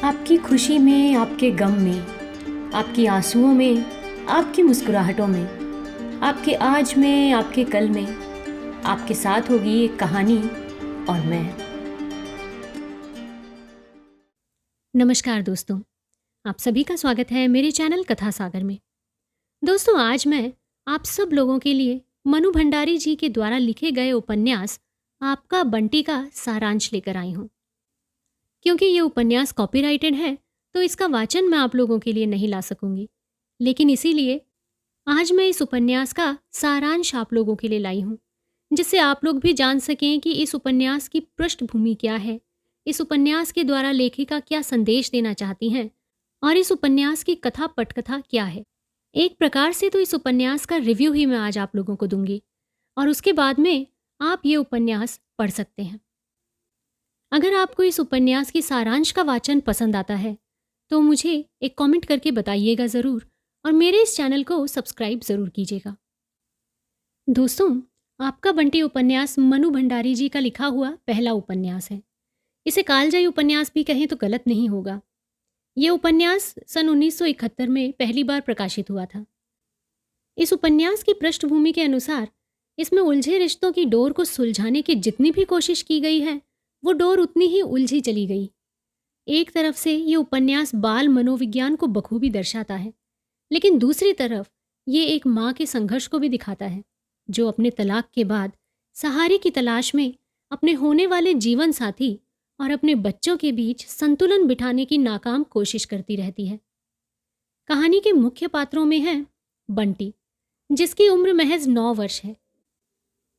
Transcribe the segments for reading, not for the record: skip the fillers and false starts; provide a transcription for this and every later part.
आपकी खुशी में, आपके गम में, आपकी आंसुओं में, आपकी मुस्कुराहटों में, आपके आज में, आपके कल में, आपके साथ होगी एक कहानी और मैं। नमस्कार दोस्तों, आप सभी का स्वागत है मेरे चैनल कथा सागर में। दोस्तों, आज मैं आप सब लोगों के लिए मनु भंडारी जी के द्वारा लिखे गए उपन्यास आपका बंटी का सारांश लेकर आई हूँ। क्योंकि ये उपन्यास कॉपीराइटेड है तो इसका वाचन मैं आप लोगों के लिए नहीं ला सकूंगी, लेकिन इसीलिए आज मैं इस उपन्यास का सारांश आप लोगों के लिए लाई हूँ, जिससे आप लोग भी जान सकें कि इस उपन्यास की पृष्ठभूमि क्या है, इस उपन्यास के द्वारा लेखिका क्या संदेश देना चाहती हैं और इस उपन्यास की कथा पटकथा क्या है। एक प्रकार से तो इस उपन्यास का रिव्यू ही मैं आज आप लोगों को दूंगी और उसके बाद में आप ये उपन्यास पढ़ सकते हैं। अगर आपको इस उपन्यास की सारांश का वाचन पसंद आता है तो मुझे एक कमेंट करके बताइएगा ज़रूर और मेरे इस चैनल को सब्सक्राइब ज़रूर कीजिएगा। दोस्तों, आपका बंटी उपन्यास मनु भंडारी जी का लिखा हुआ पहला उपन्यास है। इसे कालजयी उपन्यास भी कहें तो गलत नहीं होगा। ये उपन्यास सन 1971 में पहली बार प्रकाशित हुआ था। इस उपन्यास की पृष्ठभूमि के अनुसार इसमें उलझे रिश्तों की डोर को सुलझाने की जितनी भी कोशिश की गई है वो डोर उतनी ही उलझी चली गई। एक तरफ से ये उपन्यास बाल मनोविज्ञान को बखूबी दर्शाता है, लेकिन दूसरी तरफ ये एक माँ के संघर्ष को भी दिखाता है जो अपने तलाक के बाद सहारे की तलाश में अपने होने वाले जीवन साथी और अपने बच्चों के बीच संतुलन बिठाने की नाकाम कोशिश करती रहती है। कहानी के मुख्य पात्रों में है बंटी, जिसकी उम्र महज 9 वर्ष है।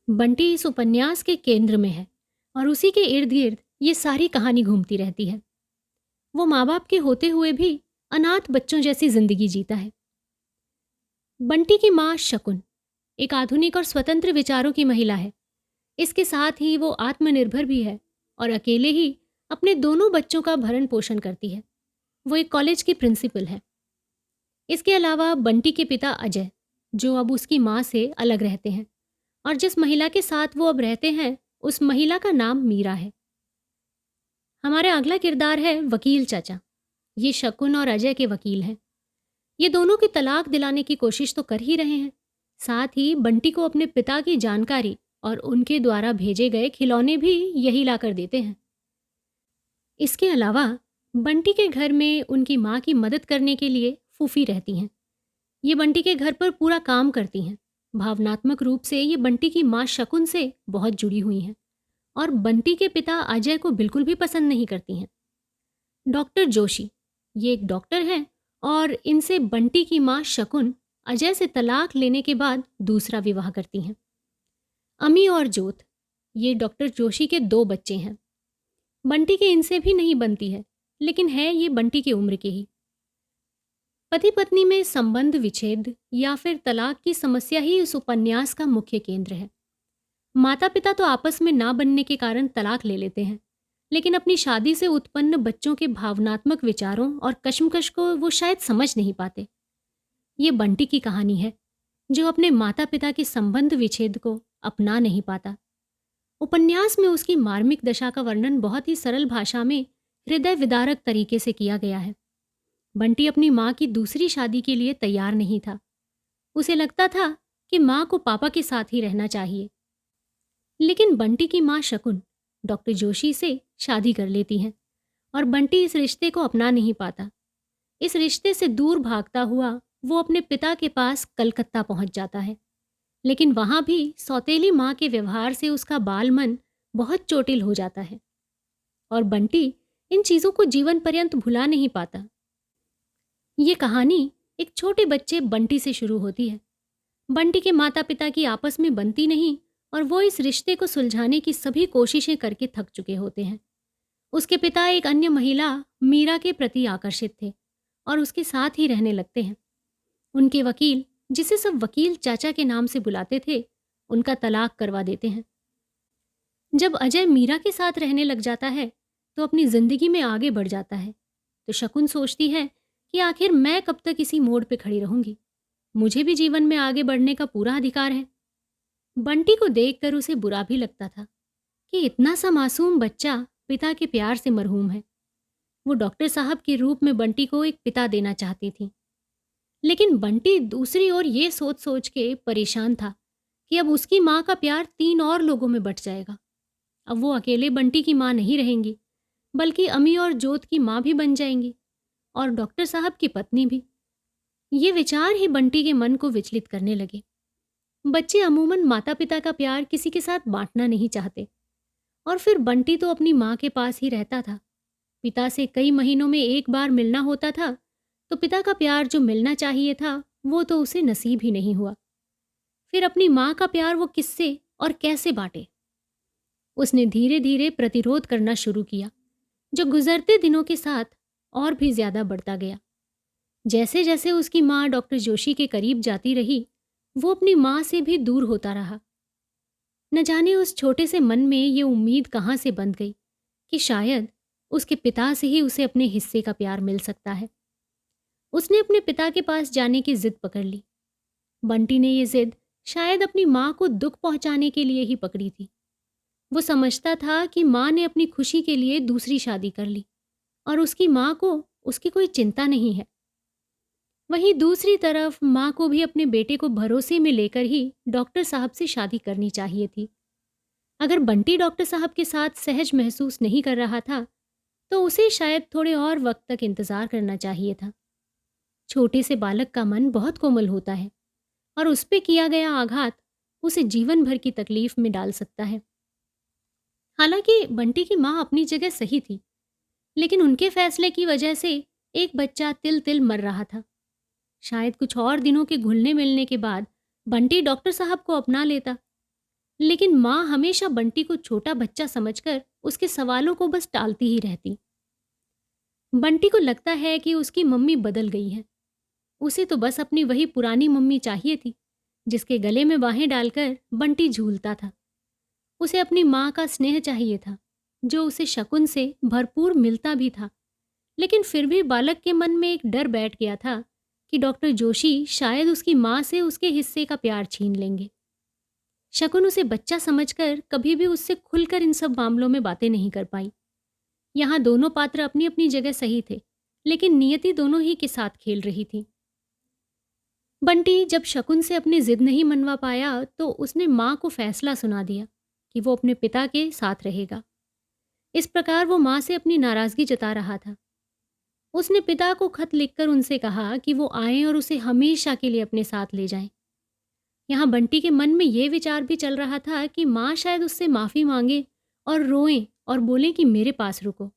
बंटी इस उपन्यास के केंद्र में है और उसी के इर्द गिर्द ये सारी कहानी घूमती रहती है। वो माँ बाप के होते हुए भी अनाथ बच्चों जैसी जिंदगी जीता है। बंटी की माँ शकुन एक आधुनिक और स्वतंत्र विचारों की महिला है। इसके साथ ही वो आत्मनिर्भर भी है और अकेले ही अपने दोनों बच्चों का भरण पोषण करती है। वो एक कॉलेज की प्रिंसिपल है। इसके अलावा बंटी के पिता अजय, जो अब उसकी माँ से अलग रहते हैं और जिस महिला के साथ वो अब रहते हैं उस महिला का नाम मीरा है। हमारा अगला किरदार है वकील चाचा। ये शकुन और अजय के वकील हैं। ये दोनों की तलाक दिलाने की कोशिश तो कर ही रहे हैं, साथ ही बंटी को अपने पिता की जानकारी और उनके द्वारा भेजे गए खिलौने भी यही ला कर देते हैं। इसके अलावा बंटी के घर में उनकी माँ की मदद करने के लिए फूफी रहती हैं। ये बंटी के घर पर पूरा काम करती हैं। भावनात्मक रूप से ये बंटी की माँ शकुन से बहुत जुड़ी हुई हैं और बंटी के पिता अजय को बिल्कुल भी पसंद नहीं करती हैं। डॉक्टर जोशी ये एक डॉक्टर हैं और इनसे बंटी की माँ शकुन अजय से तलाक लेने के बाद दूसरा विवाह करती हैं। अमी और जोत ये डॉक्टर जोशी के 2 बच्चे हैं। बंटी के इनसे भी नहीं बनती है, लेकिन है ये बंटी की उम्र के ही। पति पत्नी में संबंध विच्छेद या फिर तलाक की समस्या ही इस उपन्यास का मुख्य केंद्र है। माता पिता तो आपस में ना बनने के कारण तलाक ले लेते हैं, लेकिन अपनी शादी से उत्पन्न बच्चों के भावनात्मक विचारों और कश्मकश को वो शायद समझ नहीं पाते। ये बंटी की कहानी है जो अपने माता पिता के संबंध विच्छेद को अपना नहीं पाता। उपन्यास में उसकी मार्मिक दशा का वर्णन बहुत ही सरल भाषा में हृदय विदारक तरीके से किया गया है। बंटी अपनी माँ की दूसरी शादी के लिए तैयार नहीं था। उसे लगता था कि माँ को पापा के साथ ही रहना चाहिए, लेकिन बंटी की माँ शकुन डॉक्टर जोशी से शादी कर लेती हैं और बंटी इस रिश्ते को अपना नहीं पाता। इस रिश्ते से दूर भागता हुआ वो अपने पिता के पास कलकत्ता पहुंच जाता है, लेकिन वहां भी सौतेली माँ के व्यवहार से उसका बाल मन बहुत चोटिल हो जाता है और बंटी इन चीज़ों को जीवन पर्यंत भुला नहीं पाता। ये कहानी एक छोटे बच्चे बंटी से शुरू होती है। बंटी के माता पिता की आपस में बनती नहीं और वो इस रिश्ते को सुलझाने की सभी कोशिशें करके थक चुके होते हैं। उसके पिता एक अन्य महिला मीरा के प्रति आकर्षित थे और उसके साथ ही रहने लगते हैं। उनके वकील, जिसे सब वकील चाचा के नाम से बुलाते थे, उनका तलाक करवा देते हैं। जब अजय मीरा के साथ रहने लग जाता है तो अपनी जिंदगी में आगे बढ़ जाता है, तो शकुन सोचती है कि आखिर मैं कब तक इसी मोड़ पे खड़ी रहूंगी, मुझे भी जीवन में आगे बढ़ने का पूरा अधिकार है। बंटी को देखकर उसे बुरा भी लगता था कि इतना सा मासूम बच्चा पिता के प्यार से मरहूम है। वो डॉक्टर साहब के रूप में बंटी को एक पिता देना चाहती थी। लेकिन बंटी दूसरी ओर ये सोच सोच के परेशान था कि अब उसकी माँ का प्यार 3 और लोगों में बँट जाएगा। अब वो अकेले बंटी की माँ नहीं रहेंगी, बल्कि अमी और जोत की माँ भी बन जाएंगी और डॉक्टर साहब की पत्नी भी। ये विचार ही बंटी के मन को विचलित करने लगे। बच्चे अमूमन माता पिता का प्यार किसी के साथ बांटना नहीं चाहते, और फिर बंटी तो अपनी माँ के पास ही रहता था। पिता से कई महीनों में एक बार मिलना होता था, तो पिता का प्यार जो मिलना चाहिए था वो तो उसे नसीब ही नहीं हुआ। फिर अपनी माँ का प्यार वो किससे और कैसे बांटे? उसने धीरे धीरे प्रतिरोध करना शुरू किया, जो गुजरते दिनों के साथ और भी ज्यादा बढ़ता गया। जैसे जैसे उसकी माँ डॉक्टर जोशी के करीब जाती रही, वो अपनी माँ से भी दूर होता रहा। न जाने उस छोटे से मन में ये उम्मीद कहाँ से बंध गई कि शायद उसके पिता से ही उसे अपने हिस्से का प्यार मिल सकता है। उसने अपने पिता के पास जाने की जिद पकड़ ली। बंटी ने ये जिद शायद अपनी माँ को दुख पहुंचाने के लिए ही पकड़ी थी। वो समझता था कि माँ ने अपनी खुशी के लिए दूसरी शादी कर ली और उसकी माँ को उसकी कोई चिंता नहीं है। वहीं दूसरी तरफ माँ को भी अपने बेटे को भरोसे में लेकर ही डॉक्टर साहब से शादी करनी चाहिए थी। अगर बंटी डॉक्टर साहब के साथ सहज महसूस नहीं कर रहा था, तो उसे शायद थोड़े और वक्त तक इंतजार करना चाहिए था। छोटे से बालक का मन बहुत कोमल होता है और उस पे किया गया आघात उसे जीवन भर की तकलीफ में डाल सकता है। हालांकि बंटी की माँ अपनी जगह सही थी, लेकिन उनके फैसले की वजह से एक बच्चा तिल तिल मर रहा था। शायद कुछ और दिनों के घुलने मिलने के बाद बंटी डॉक्टर साहब को अपना लेता, लेकिन माँ हमेशा बंटी को छोटा बच्चा समझकर उसके सवालों को बस टालती ही रहती। बंटी को लगता है कि उसकी मम्मी बदल गई है। उसे तो बस अपनी वही पुरानी मम्मी चाहिए थी, जिसके गले में बाहें डालकर बंटी झूलता था। उसे अपनी माँ का स्नेह चाहिए था, जो उसे शकुन से भरपूर मिलता भी था। लेकिन फिर भी बालक के मन में एक डर बैठ गया था कि डॉक्टर जोशी शायद उसकी माँ से उसके हिस्से का प्यार छीन लेंगे। शकुन उसे बच्चा समझकर कभी भी उससे खुलकर इन सब मामलों में बातें नहीं कर पाई। यहाँ दोनों पात्र अपनी अपनी जगह सही थे, लेकिन नियति दोनों ही के साथ खेल रही थी। बंटी जब शकुन से अपनी जिद नहीं मनवा पाया, तो उसने माँ को फैसला सुना दिया कि वो अपने पिता के साथ रहेगा। इस प्रकार वो माँ से अपनी नाराजगी जता रहा था। उसने पिता को खत लिखकर उनसे कहा कि वो आएं और उसे हमेशा के लिए अपने साथ ले जाएं। यहाँ बंटी के मन में ये विचार भी चल रहा था कि माँ शायद उससे माफ़ी मांगे और रोएं और बोलें कि मेरे पास रुको।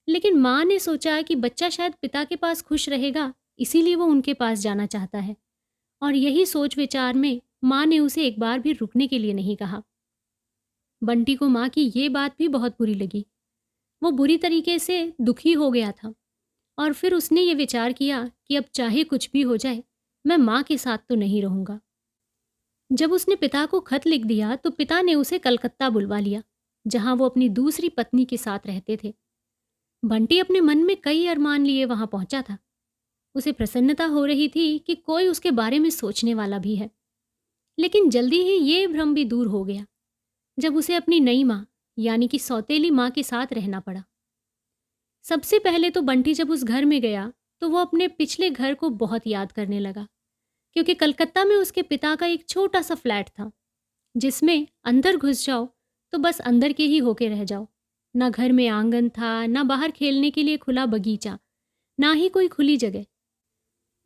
लेकिन माँ ने सोचा कि बच्चा शायद पिता के पास खुश रहेगा, इसीलिए वो उनके पास जाना चाहता है, और यही सोच विचार में माँ ने उसे एक बार भी रुकने के लिए नहीं कहा। बंटी को माँ की ये बात भी बहुत बुरी लगी। वो बुरी तरीके से दुखी हो गया था और फिर उसने ये विचार किया कि अब चाहे कुछ भी हो जाए, मैं माँ के साथ तो नहीं रहूँगा। जब उसने पिता को खत लिख दिया, तो पिता ने उसे कलकत्ता बुलवा लिया, जहाँ वो अपनी दूसरी पत्नी के साथ रहते थे। बंटी अपने मन में कई अरमान लिए वहाँ पहुँचा था। उसे प्रसन्नता हो रही थी कि कोई उसके बारे में सोचने वाला भी है। लेकिन जल्दी ही ये भ्रम भी दूर हो गया जब उसे अपनी नई माँ यानी कि सौतेली माँ के साथ रहना पड़ा। सबसे पहले तो बंटी जब उस घर में गया, तो वो अपने पिछले घर को बहुत याद करने लगा, क्योंकि कलकत्ता में उसके पिता का एक छोटा सा फ्लैट था, जिसमें अंदर घुस जाओ तो बस अंदर के ही होके रह जाओ। ना घर में आंगन था, ना बाहर खेलने के लिए खुला बगीचा, ना ही कोई खुली जगह।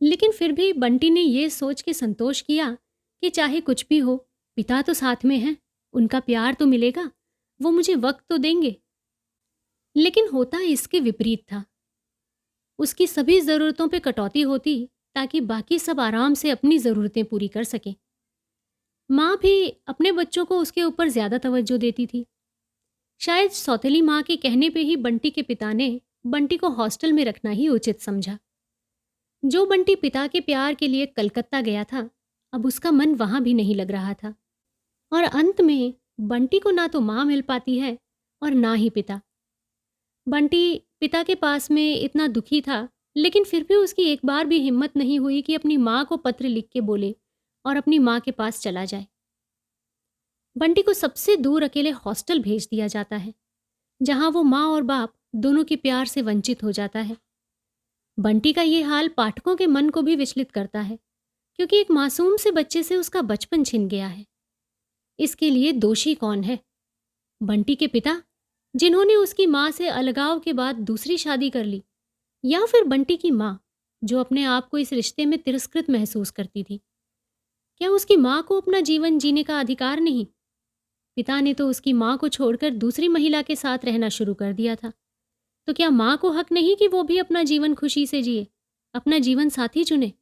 लेकिन फिर भी बंटी ने ये सोच के संतोष किया कि चाहे कुछ भी हो, पिता तो साथ में हैं, उनका प्यार तो मिलेगा, वो मुझे वक्त तो देंगे। लेकिन होता इसके विपरीत था। उसकी सभी ज़रूरतों पे कटौती होती ताकि बाकी सब आराम से अपनी ज़रूरतें पूरी कर सकें। माँ भी अपने बच्चों को उसके ऊपर ज़्यादा तवज्जो देती थी। शायद सौतेली माँ के कहने पे ही बंटी के पिता ने बंटी को हॉस्टल में रखना ही उचित समझा। जो बंटी पिता के प्यार के लिए कलकत्ता गया था, अब उसका मन वहाँ भी नहीं लग रहा था। और अंत में बंटी को ना तो माँ मिल पाती है और ना ही पिता। बंटी पिता के पास में इतना दुखी था, लेकिन फिर भी उसकी एक बार भी हिम्मत नहीं हुई कि अपनी माँ को पत्र लिख के बोले और अपनी माँ के पास चला जाए। बंटी को सबसे दूर अकेले हॉस्टल भेज दिया जाता है, जहाँ वो माँ और बाप दोनों के प्यार से वंचित हो जाता है। बंटी का ये हाल पाठकों के मन को भी विचलित करता है, क्योंकि एक मासूम से बच्चे से उसका बचपन छिन गया है। इसके लिए दोषी कौन है? बंटी के पिता, जिन्होंने उसकी माँ से अलगाव के बाद दूसरी शादी कर ली, या फिर बंटी की माँ, जो अपने आप को इस रिश्ते में तिरस्कृत महसूस करती थी? क्या उसकी माँ को अपना जीवन जीने का अधिकार नहीं? पिता ने तो उसकी माँ को छोड़कर दूसरी महिला के साथ रहना शुरू कर दिया था, तो क्या माँ को हक नहीं कि वो भी अपना जीवन खुशी से जिए, अपना जीवन साथी चुने?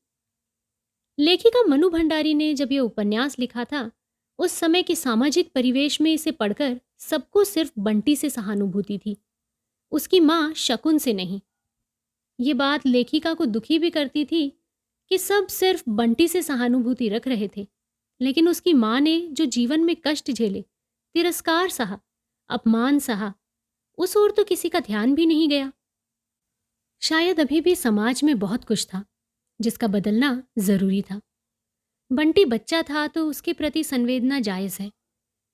लेखिका मनु भंडारी ने जब ये उपन्यास लिखा था, उस समय के सामाजिक परिवेश में इसे पढ़कर सबको सिर्फ बंटी से सहानुभूति थी, उसकी माँ शकुन से नहीं। ये बात लेखिका को दुखी भी करती थी कि सब सिर्फ बंटी से सहानुभूति रख रहे थे, लेकिन उसकी माँ ने जो जीवन में कष्ट झेले, तिरस्कार सहा, अपमान सहा, उस ओर तो किसी का ध्यान भी नहीं गया। शायद अभी भी समाज में बहुत कुछ था जिसका बदलना जरूरी था। बंटी बच्चा था तो उसके प्रति संवेदना जायज है,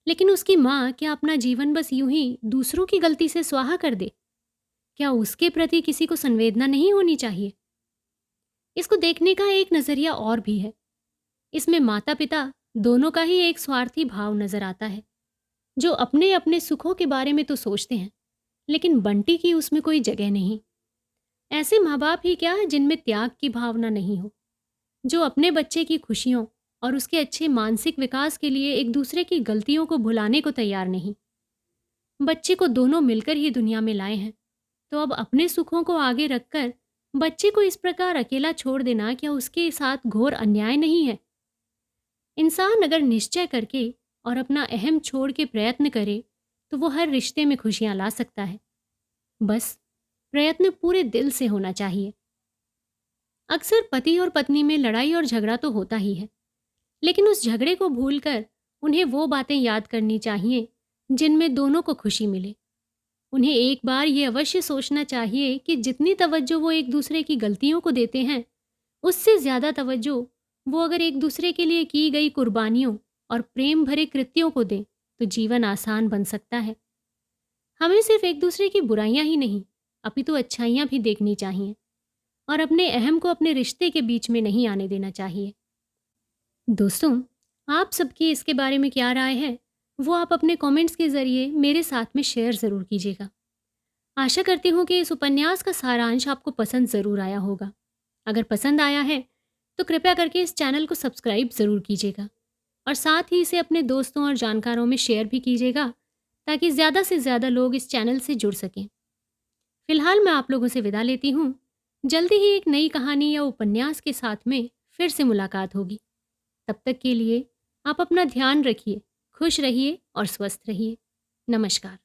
लेकिन उसकी माँ क्या अपना जीवन बस यूं ही दूसरों की गलती से स्वाहा कर दे? क्या उसके प्रति किसी को संवेदना नहीं होनी चाहिए? इसको देखने का एक नजरिया और भी है। इसमें माता पिता दोनों का ही एक स्वार्थी भाव नजर आता है, जो अपने अपने सुखों के बारे में तो सोचते हैं, लेकिन बंटी की उसमें कोई जगह नहीं। ऐसे माँ बाप ही क्या जिनमें त्याग की भावना नहीं हो, जो अपने बच्चे की खुशियों और उसके अच्छे मानसिक विकास के लिए एक दूसरे की गलतियों को भुलाने को तैयार नहीं। बच्चे को दोनों मिलकर ही दुनिया में लाए हैं, तो अब अपने सुखों को आगे रखकर बच्चे को इस प्रकार अकेला छोड़ देना क्या उसके साथ घोर अन्याय नहीं है? इंसान अगर निश्चय करके और अपना अहम छोड़ के प्रयत्न करे तो वो हर रिश्ते में खुशियां ला सकता है। बस प्रयत्न पूरे दिल से होना चाहिए। अक्सर पति और पत्नी में लड़ाई और झगड़ा तो होता ही है, लेकिन उस झगड़े को भूलकर उन्हें वो बातें याद करनी चाहिए जिनमें दोनों को खुशी मिले। उन्हें एक बार ये अवश्य सोचना चाहिए कि जितनी तवज्जो वो एक दूसरे की गलतियों को देते हैं, उससे ज़्यादा तवज्जो वो अगर एक दूसरे के लिए की गई कुर्बानियों और प्रेम भरे कृत्यों को दें तो जीवन आसान बन सकता है। हमें सिर्फ एक दूसरे की बुराइयां ही नहीं, अपितु अच्छाइयां भी देखनी चाहिए और अपने अहम को अपने रिश्ते के बीच में नहीं आने देना चाहिए। दोस्तों, आप सबकी इसके बारे में क्या राय है, वो आप अपने कमेंट्स के ज़रिए मेरे साथ में शेयर ज़रूर कीजिएगा। आशा करती हूँ कि इस उपन्यास का सारांश आपको पसंद ज़रूर आया होगा। अगर पसंद आया है तो कृपया करके इस चैनल को सब्सक्राइब ज़रूर कीजिएगा और साथ ही इसे अपने दोस्तों और जानकारों में शेयर भी कीजिएगा, ताकि ज़्यादा से ज़्यादा लोग इस चैनल से जुड़ सकें। फिलहाल मैं आप लोगों से विदा लेती हूँ। जल्दी ही एक नई कहानी या उपन्यास के साथ में फिर से मुलाकात होगी। तब तक के लिए आप अपना ध्यान रखिए, खुश रहिए और स्वस्थ रहिए। नमस्कार।